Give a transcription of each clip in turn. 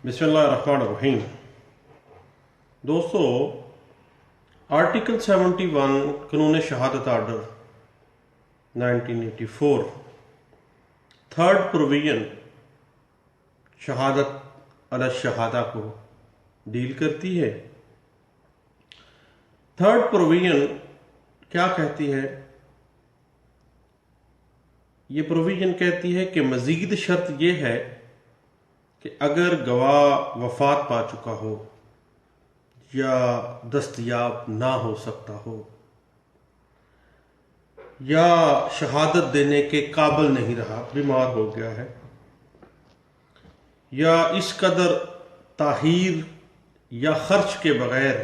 بسم اللہ الرحمن الرحیم۔ دوستو، آرٹیکل 71 قانون شہادت آرڈر 1984 تھرڈ پروویژن شہادت علی الشہادہ کو ڈیل کرتی ہے۔ تھرڈ پروویژن کیا کہتی ہے؟ یہ پروویژن کہتی ہے کہ مزید شرط یہ ہے کہ اگر گواہ وفات پا چکا ہو یا دستیاب نہ ہو سکتا ہو یا شہادت دینے کے قابل نہیں رہا، بیمار ہو گیا ہے، یا اس قدر تاخیر یا خرچ کے بغیر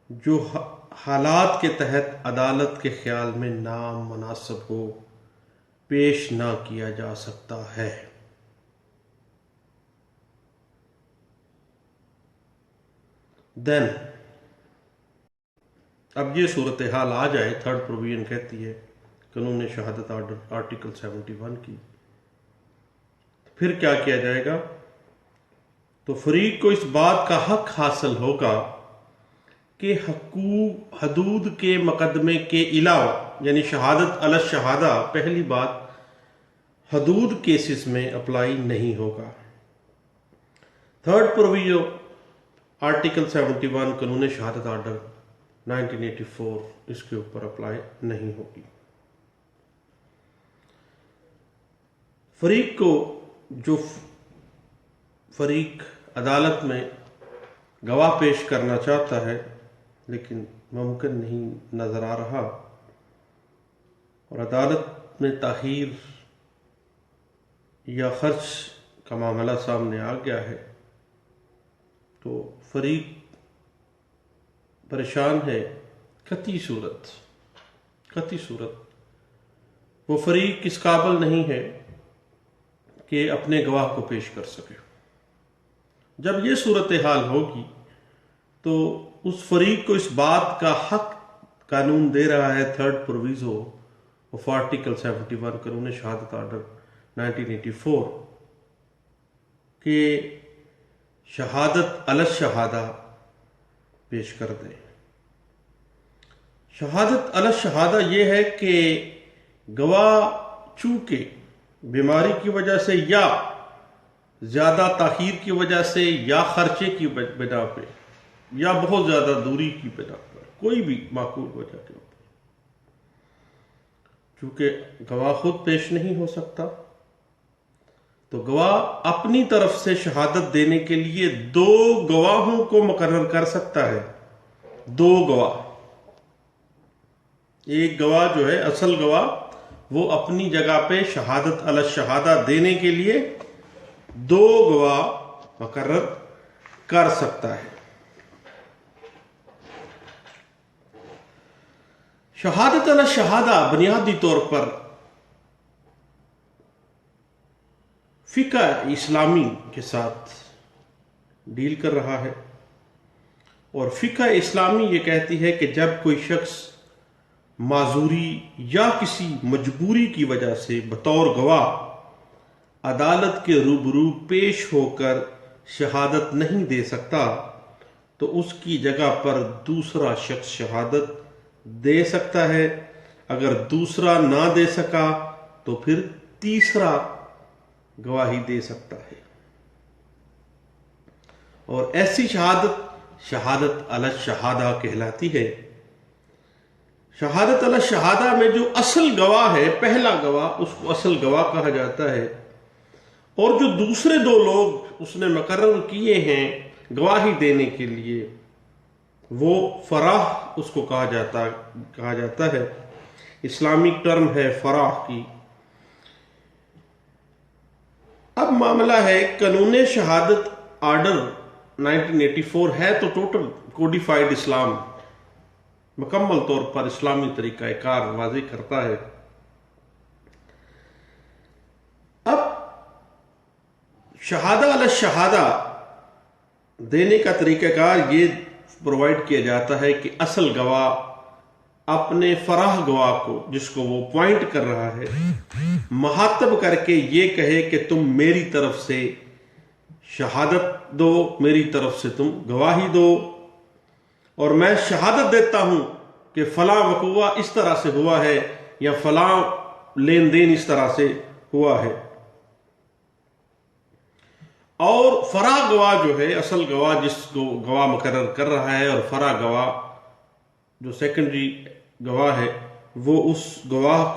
جو حالات کے تحت عدالت کے خیال میں نامناسب ہو پیش نہ کیا جا سکتا ہے۔ دین اب یہ صورتحال آ جائے، تھرڈ پروویژن کہتی ہے قانون شہادت آرڈر آرٹیکل 71 کی، پھر کیا کیا جائے گا؟ تو فریق کو اس بات کا حق حاصل ہوگا کہ حدود کے مقدمے کے علاوہ، یعنی شہادت علی الشہادہ پہلی بات حدود کیسز میں اپلائی نہیں ہوگا۔ تھرڈ پروویژن آرٹیکل 71 قانون شہادت آرڈر 1984 اس کے اوپر اپلائی نہیں ہوگی۔ فریق کو جو فریق عدالت میں گواہ پیش کرنا چاہتا ہے لیکن ممکن نہیں نظر آ رہا اور عدالت میں تاخیر یا خرچ کا معاملہ سامنے آ گیا ہے، تو فریق پریشان ہے۔ قطعی صورت وہ فریق اس قابل نہیں ہے کہ اپنے گواہ کو پیش کر سکے۔ جب یہ صورتحال ہوگی تو اس فریق کو اس بات کا حق قانون دے رہا ہے تھرڈ پروویژن آف آرٹیکل 71 قانون شہادت آرڈر 1984 کہ شہادت علی الشہادہ پیش کر دے۔ شہادت علی الشہادہ یہ ہے کہ گواہ چونکہ بیماری کی وجہ سے یا زیادہ تاخیر کی وجہ سے یا خرچے کی بنا پہ یا بہت زیادہ دوری کی بنا پر، کوئی بھی معقول وجہ کے اوپر، چونکہ گواہ خود پیش نہیں ہو سکتا، تو گواہ اپنی طرف سے شہادت دینے کے لیے دو گواہوں کو مقرر کر سکتا ہے۔ دو گواہ، ایک گواہ جو ہے اصل گواہ وہ اپنی جگہ پہ شہادت علی الشہادہ دینے کے لیے دو گواہ مقرر کر سکتا ہے۔ شہادت علی الشہادہ بنیادی طور پر فقہ اسلامی کے ساتھ ڈیل کر رہا ہے، اور فقہ اسلامی یہ کہتی ہے کہ جب کوئی شخص معذوری یا کسی مجبوری کی وجہ سے بطور گواہ عدالت کے روبرو پیش ہو کر شہادت نہیں دے سکتا تو اس کی جگہ پر دوسرا شخص شہادت دے سکتا ہے۔ اگر دوسرا نہ دے سکا تو پھر تیسرا گواہی دے سکتا ہے، اور ایسی شہادت علی الشہادہ کہلاتی ہے۔ شہادت علی الشہادہ میں جو اصل گواہ ہے، پہلا گواہ، اس کو اصل گواہ کہا جاتا ہے، اور جو دوسرے دو لوگ اس نے مقرر کیے ہیں گواہی دینے کے لیے، وہ فراح اس کو کہا جاتا ہے۔ اسلامک ٹرم ہے فراح کی۔ اب معاملہ ہے قانون شہادت آرڈر 1984 ہے تو ٹوٹل کوڈیفائڈ اسلام، مکمل طور پر اسلامی طریقہ کار واضح کرتا ہے۔ اب شہادہ علی الشہادہ دینے کا طریقہ کار یہ پرووائڈ کیا جاتا ہے کہ اصل گواہ اپنے فراح گواہ کو، جس کو وہ پوائنٹ کر رہا ہے، مخاطب کر کے یہ کہے کہ تم میری طرف سے شہادت دو، میری طرف سے تم گواہی دو، اور میں شہادت دیتا ہوں کہ فلاں وقوع اس طرح سے ہوا ہے یا فلاں لین دین اس طرح سے ہوا ہے۔ اور فرع گواہ جو ہے، اصل گواہ جس کو گواہ مقرر کر رہا ہے، اور فرع گواہ جو سیکنڈری گواہ ہے، وہ اس گواہ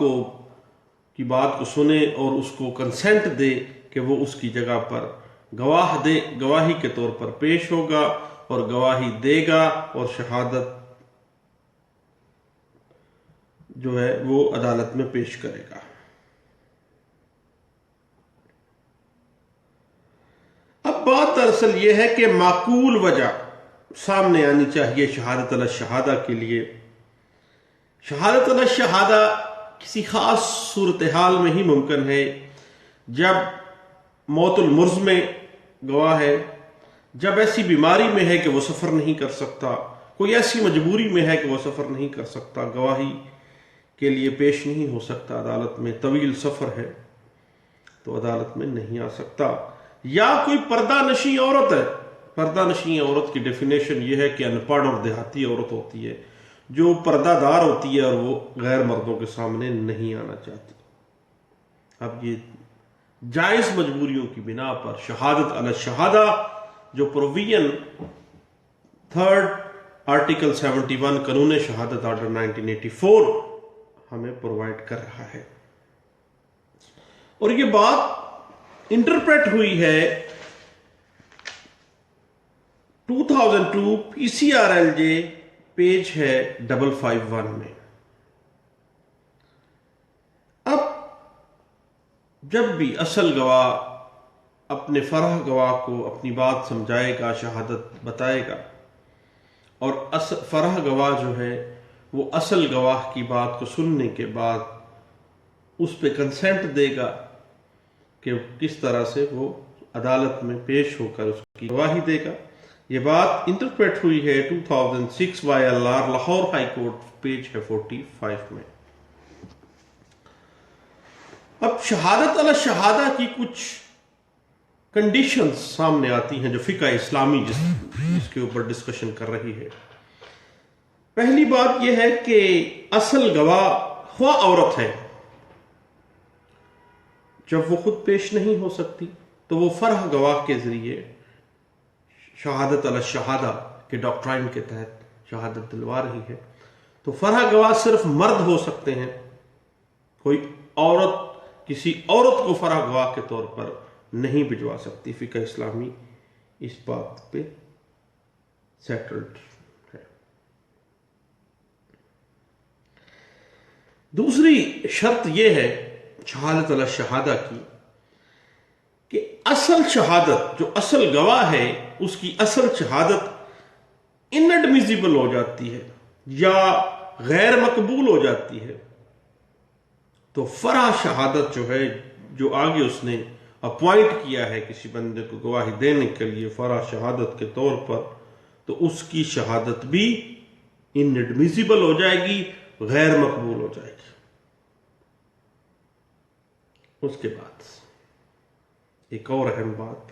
کی بات کو سنے اور اس کو کنسنٹ دے کہ وہ اس کی جگہ پر گواہی کے طور پر پیش ہوگا اور گواہی دے گا، اور شہادت جو ہے وہ عدالت میں پیش کرے گا۔ اب بات دراصل یہ ہے کہ معقول وجہ سامنے آنی چاہیے شہادت علی الشہادہ کے لیے۔ شہادت علی الشہادہ کسی خاص صورتحال میں ہی ممکن ہے، جب موت المرض میں گواہ ہے، جب ایسی بیماری میں ہے کہ وہ سفر نہیں کر سکتا، کوئی ایسی مجبوری میں ہے کہ وہ سفر نہیں کر سکتا، گواہی کے لیے پیش نہیں ہو سکتا عدالت میں، طویل سفر ہے تو عدالت میں نہیں آ سکتا، یا کوئی پردہ نشین عورت ہے۔ پردہ نشین عورت کی ڈیفینیشن یہ ہے کہ ان پڑھ اور دیہاتی عورت ہوتی ہے جو پردہ دار ہوتی ہے اور وہ غیر مردوں کے سامنے نہیں آنا چاہتی۔ اب یہ جائز مجبوریوں کی بنا پر شہادت علی الشہادہ جو پروویژن 3 آرٹیکل 71 قانون شہادت آرڈر 1984 ہمیں پرووائڈ کر رہا ہے، اور یہ بات انٹرپریٹ ہوئی ہے 2002 PCRLJ پیج ہے 551 میں۔ اب جب بھی اصل گواہ اپنے فرع گواہ کو اپنی بات سمجھائے گا، شہادت بتائے گا، اور فرع گواہ جو ہے وہ اصل گواہ کی بات کو سننے کے بعد اس پہ کنسنٹ دے گا کہ کس طرح سے وہ عدالت میں پیش ہو کر اس کی گواہی دے گا۔ یہ بات انٹرپریٹ ہوئی ہے 2006 YLR Lahore high court page ہے 45 میں۔ اب شہادت علی الشہادہ کی کچھ کنڈیشنز سامنے آتی ہیں جو فقہ اسلامی جس کے اوپر ڈسکشن کر رہی ہے۔ پہلی بات یہ ہے کہ اصل گواہ خواہ عورت ہے، جب وہ خود پیش نہیں ہو سکتی تو وہ فرع گواہ کے ذریعے شہادت علی الشہادہ کے ڈاکٹرائن کے تحت شہادت دلوا رہی ہے۔ تو فرع گواہ صرف مرد ہو سکتے ہیں، کوئی عورت کسی عورت کو فرع گواہ کے طور پر نہیں بھجوا سکتی۔ فقہ اسلامی اس بات پہ سیٹلڈ ہے۔ دوسری شرط یہ ہے شہادت علی الشہادہ کی کہ اصل شہادت جو اصل گواہ ہے اس کی اصل شہادت انڈمیزیبل ہو جاتی ہے یا غیر مقبول ہو جاتی ہے، تو فرع شہادت جو ہے، جو آگے اس نے اپوائنٹ کیا ہے کسی بندے کو گواہی دینے کے لیے فرع شہادت کے طور پر، تو اس کی شہادت بھی انڈمیزیبل ہو جائے گی، غیر مقبول ہو جائے گی۔ اس کے بعد ایک اور اہم بات،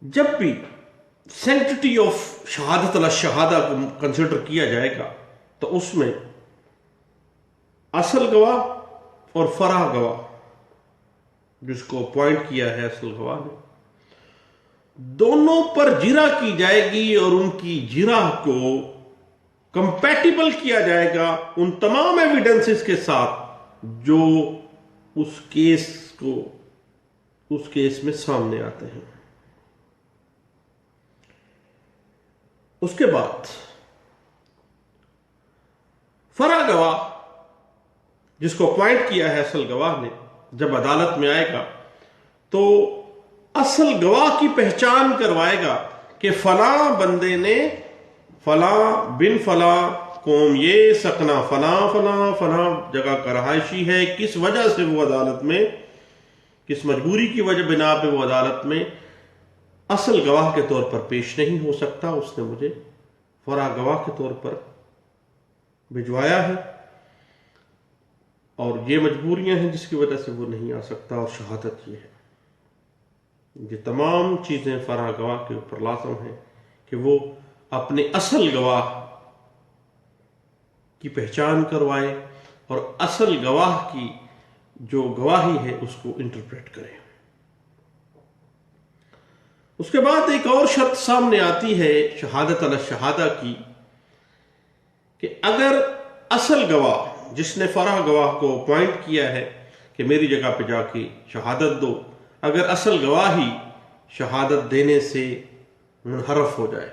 جب بھی سینکٹیٹی آف شہادت علی الشہادہ کو کنسیڈر کیا جائے گا تو اس میں اصل گواہ اور فرع گواہ جس کو اپوائنٹ کیا ہے اصل گواہ نے، دونوں پر جرح کی جائے گی اور ان کی جرح کو کمپیٹیبل کیا جائے گا ان تمام ایویڈنسز کے ساتھ جو اس کیس میں سامنے آتے ہیں۔ اس کے بعد فرع گواہ جس کو اپوائنٹ کیا ہے اصل گواہ نے، جب عدالت میں آئے گا تو اصل گواہ کی پہچان کروائے گا کہ فلاں بندے نے فلاں بن فلاں قوم یہ سکنا فلاں فلاں فلاں جگہ کا رہائشی ہے، کس وجہ سے وہ عدالت میں، کس مجبوری کی وجہ بنا پہ وہ عدالت میں اصل گواہ کے طور پر پیش نہیں ہو سکتا، اس نے مجھے فرع گواہ کے طور پر بھجوایا ہے، اور یہ مجبوریاں ہیں جس کی وجہ سے وہ نہیں آ سکتا، اور شہادت یہ ہے۔ یہ تمام چیزیں فرح گواہ کے اوپر لازم ہیں کہ وہ اپنے اصل گواہ کی پہچان کروائے اور اصل گواہ کی جو گواہی ہے اس کو انٹرپریٹ کرے۔ اس کے بعد ایک اور شرط سامنے آتی ہے شہادت علی الشہادہ کی، کہ اگر اصل گواہ جس نے فرح گواہ کو اپوائنٹ کیا ہے کہ میری جگہ پہ جا کے شہادت دو، اگر اصل گواہی شہادت دینے سے منحرف ہو جائے،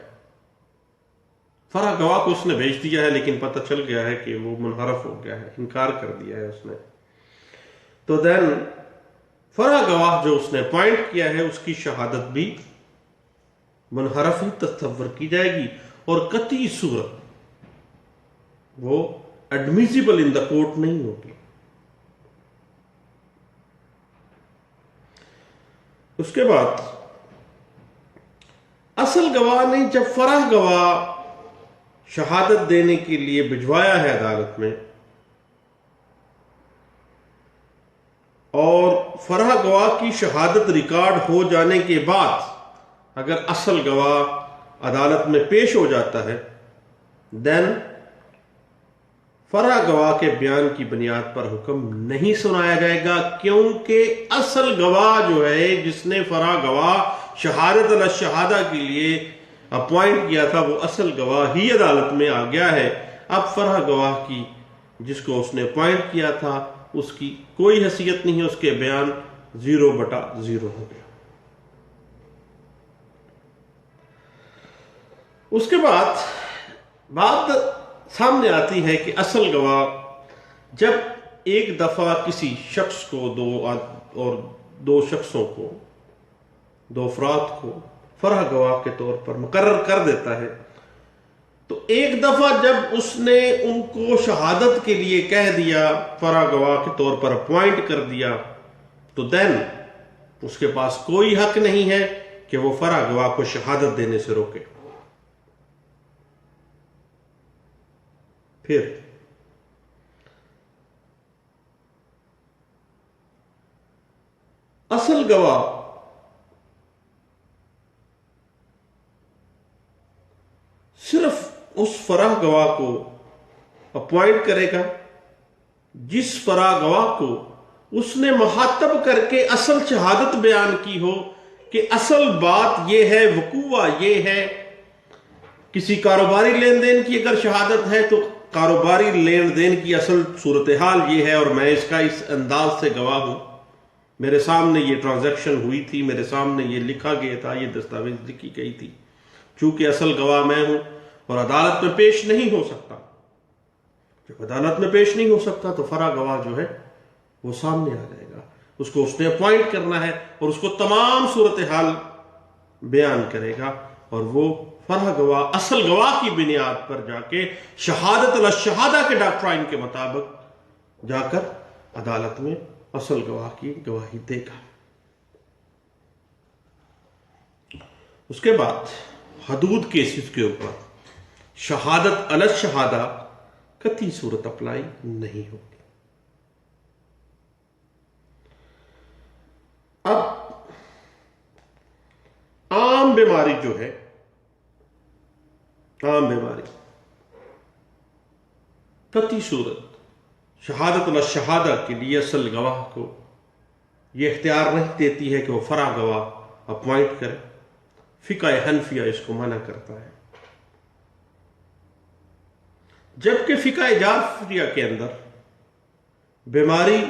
فرح گواہ کو اس نے بھیج دیا ہے لیکن پتہ چل گیا ہے کہ وہ منحرف ہو گیا ہے، انکار کر دیا ہے اس نے، تو دین فرح گواہ جو اس نے اپوائنٹ کیا ہے اس کی شہادت بھی منحرف ہی تصور کی جائے گی، اور قطعی صورت وہ ایڈمیسیبل ان دا کورٹ نہیں ہوگی۔ اس کے بعد اصل گواہ نے جب فرح گواہ شہادت دینے کے لیے بھجوایا ہے عدالت میں، اور فرح گواہ کی شہادت ریکارڈ ہو جانے کے بعد اگر اصل گواہ عدالت میں پیش ہو جاتا ہے، دین فرح گواہ کے بیان کی بنیاد پر حکم نہیں سنایا جائے گا، کیونکہ اصل گواہ جو ہے جس نے فرح گواہ شہادت علی الشہادہ کے لیے اپوائنٹ کیا تھا، وہ اصل گواہ ہی عدالت میں آ گیا ہے۔ اب فرح گواہ کی جس کو اس نے اپوائنٹ کیا تھا اس کی کوئی حیثیت نہیں ہے، اس کے بیان 0/0 ہو گیا۔ اس کے بعد بات سامنے آتی ہے کہ اصل گواہ جب ایک دفعہ کسی شخص کو دو شخصوں کو، دو افراد کو فرح گواہ کے طور پر مقرر کر دیتا ہے، تو ایک دفعہ جب اس نے ان کو شہادت کے لیے کہہ دیا، فرح گواہ کے طور پر اپوائنٹ کر دیا، تو دین اس کے پاس کوئی حق نہیں ہے کہ وہ فرح گواہ کو شہادت دینے سے روکے۔ پھر اصل گواہ صرف اس فرح گواہ کو اپوائنٹ کرے گا جس فرح گواہ کو اس نے مخاطب کر کے اصل شہادت بیان کی ہو کہ اصل بات یہ ہے، وقوع یہ ہے۔ کسی کاروباری لین دین کی اگر شہادت ہے تو کاروباری لین دین کی اصل صورتحال یہ ہے، اور میں اس کا اس انداز سے گواہ ہوں، میرے سامنے یہ ٹرانزیکشن ہوئی تھی، میرے سامنے یہ لکھا گیا تھا، یہ دستاویز لکھی گئی تھی۔ چونکہ اصل گواہ میں ہوں اور عدالت میں پیش نہیں ہو سکتا، جب عدالت میں پیش نہیں ہو سکتا تو فرح گواہ جو ہے وہ سامنے آ جائے گا، اس کو اس نے اپوائنٹ کرنا ہے اور اس کو تمام صورتحال بیان کرے گا، اور وہ فرح گواہ اصل گواہ کی بنیاد پر جا کے شہادت علی الشہادہ کے ڈاکٹرائن کے مطابق جا کر عدالت میں اصل گواہ کی گواہی دے گا۔ اس کے بعد حدود کیسز کے اوپر شہادت علی الشہادہ قطعی صورت اپلائی نہیں ہوگی۔ اب عام بیماری جو ہے، عام بیماری قطعی صورت شہادت علی الشہادہ کے لیے اصل گواہ کو یہ اختیار نہیں دیتی ہے کہ وہ فرع گواہ اپوائنٹ کرے۔ فقہ حنفیہ اس کو منع کرتا ہے، جبکہ فقہ جعفریہ کے اندر بیماری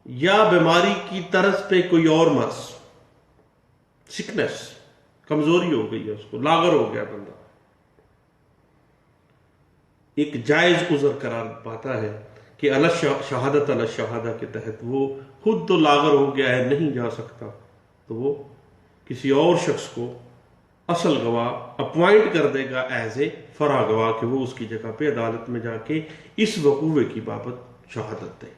یا بیماری کی طرز پہ کوئی اور مرض، سکنس، کمزوری ہو گئی ہے، اس کو لاغر ہو گیا بندہ، ایک جائز عذر قرار پاتا ہے کہ شہادت علی الشہادہ کے تحت وہ خود تو لاغر ہو گیا ہے، نہیں جا سکتا، تو وہ کسی اور شخص کو اصل گواہ اپوائنٹ کر دے گا ایز اے فرع گواہ کہ وہ اس کی جگہ پہ عدالت میں جا کے اس وقوع کی بابت شہادت دے۔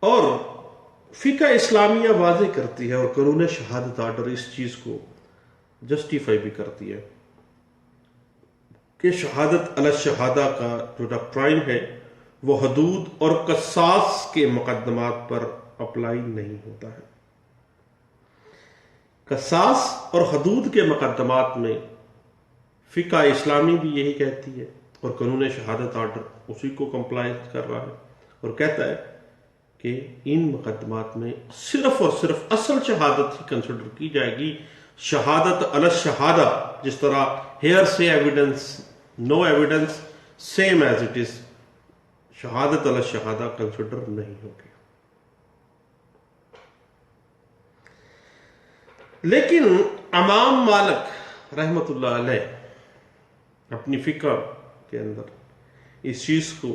اور فقہ اسلامیہ واضح کرتی ہے اور قانون شہادت آرڈر اس چیز کو جسٹیفائی بھی کرتی ہے کہ شہادت علی الشہادہ کا جو ڈاکٹرائن ہے وہ حدود اور قصاص کے مقدمات پر اپلائی نہیں ہوتا ہے۔ قصاص اور حدود کے مقدمات میں فقہ اسلامی بھی یہی کہتی ہے، اور قانون شہادت آرڈر اسی کو کمپلائی کر رہا ہے، اور کہتا ہے کہ ان مقدمات میں صرف اور صرف اصل شہادت ہی کنسیڈر کی جائے گی۔ شہادت علی الشہادہ، جس طرح hearsay evidence, no evidence, same as it is, شہادت علی الشہادہ کنسیڈر نہیں ہوگی۔ لیکن امام مالک رحمۃ اللہ علیہ اپنی فقہ کے اندر اس چیز کو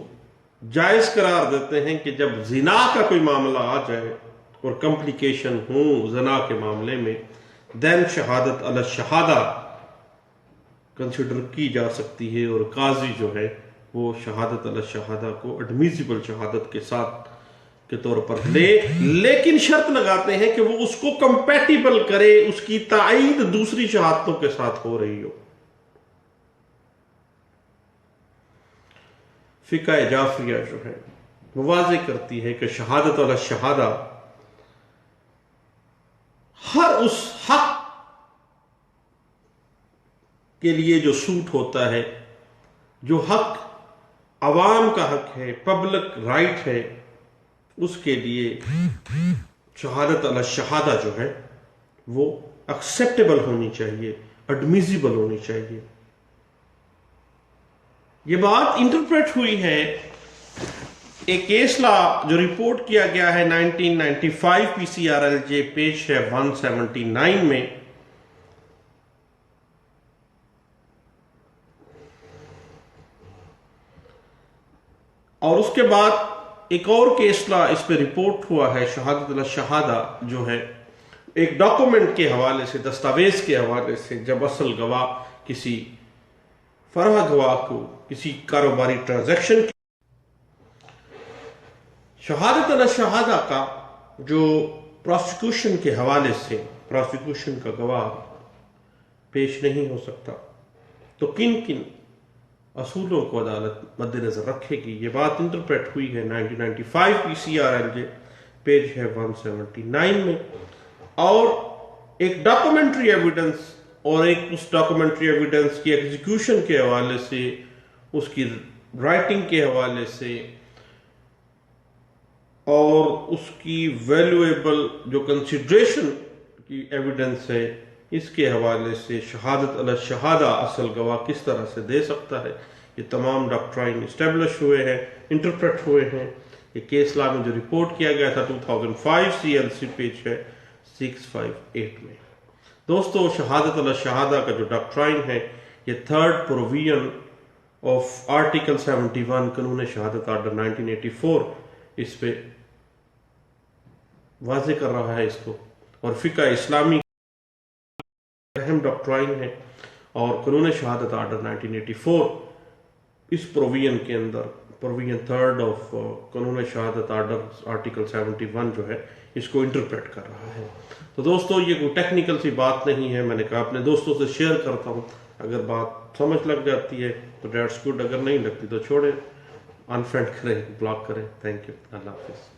جائز قرار دیتے ہیں کہ جب زنا کا کوئی معاملہ آ جائے اور کمپلیکیشن ہوں زنا کے معاملے میں، دین شہادت علی الشہادہ کنسیڈر کی جا سکتی ہے، اور قاضی جو ہے وہ شہادت علی الشہادہ کو ایڈمیسیبل شہادت کے ساتھ کے طور پر لے، لیکن شرط لگاتے ہیں کہ وہ اس کو کمپیٹیبل کرے، اس کی تائید دوسری شہادتوں کے ساتھ ہو رہی ہو۔ فقہ جعفریہ جو ہے وہ واضح کرتی ہے کہ شہادت علی الشہادہ ہر اس حق کے لیے جو سوٹ ہوتا ہے، جو حق عوام کا حق ہے، پبلک رائٹ ہے، اس کے لیے شہادت علی الشہادہ جو ہے وہ ایکسیپٹیبل ہونی چاہیے، ایڈمیسیبل ہونی چاہیے۔ یہ بات انٹرپریٹ ہوئی ہے ایک کیس لا جو رپورٹ کیا گیا ہے 1995 P C R L J page ہے 179 میں، اور اس کے بعد ایک اور کیس لا اس پہ رپورٹ ہوا ہے شہادت علی الشہادہ جو ہے ایک ڈاکومنٹ کے حوالے سے، دستاویز کے حوالے سے، جب اصل گواہ کسی فرع گواہ کو کسی کاروباری ٹرانزیکشن کی شہادت علی الشہادہ کا جو پروسیکیوشن کے حوالے سے پروسیکیوشن کا گواہ پیش نہیں ہو سکتا، تو کن کن اصولوں کو عدالت مد نظر رکھے گی، یہ بات انٹرپریٹ ہوئی ہے 1995 P C R L J page ہے 179 میں، اور ایک ڈاکومنٹری ایویڈنس اور ایک اس ڈاکومنٹری ایویڈنس کی ایگزیکیوشن کے حوالے سے، اس کی رائٹنگ کے حوالے سے، اور اس کی ویلیویبل جو کنسیڈریشن کی ایویڈنس ہے، اس کے حوالے سے شہادت علی الشہادہ اصل گواہ کس طرح سے دے سکتا ہے، یہ تمام ڈاکٹرائن اسٹیبلش ہوئے ہیں، انٹرپریٹ ہوئے ہیں۔ یہ کیس لا میں جو رپورٹ کیا گیا تھا 2005 سی ایل سی پیج ہے 658 میں۔ دوستو، شہادت علی الشہادہ کا جو ڈاکٹرائن ہے، یہ تھرڈ پروویژن آف آرٹیکل 71 قانون شہادت آرڈر 1984 اس پہ واضح کر رہا ہے اس کو، اور فقہ اسلامی اہم ڈاکٹرائن ہے، اور قانون شہادت آرڈر 1984 اس پروویژن کے اندر، پروویژن تھرڈ آف قانون شہادت آرڈر آرٹیکل 71 جو ہے اس کو انٹرپریٹ کر رہا ہے۔ تو دوستو، یہ کوئی ٹیکنیکل سی بات نہیں ہے، میں نے کہا اپنے دوستوں سے شیئر کرتا ہوں، اگر بات سمجھ لگ جاتی ہے تو دیٹس گڈ، اگر نہیں لگتی تو چھوڑیں، انفرینڈ کریں، بلاک کریں۔ تھینک یو، اللہ حافظ۔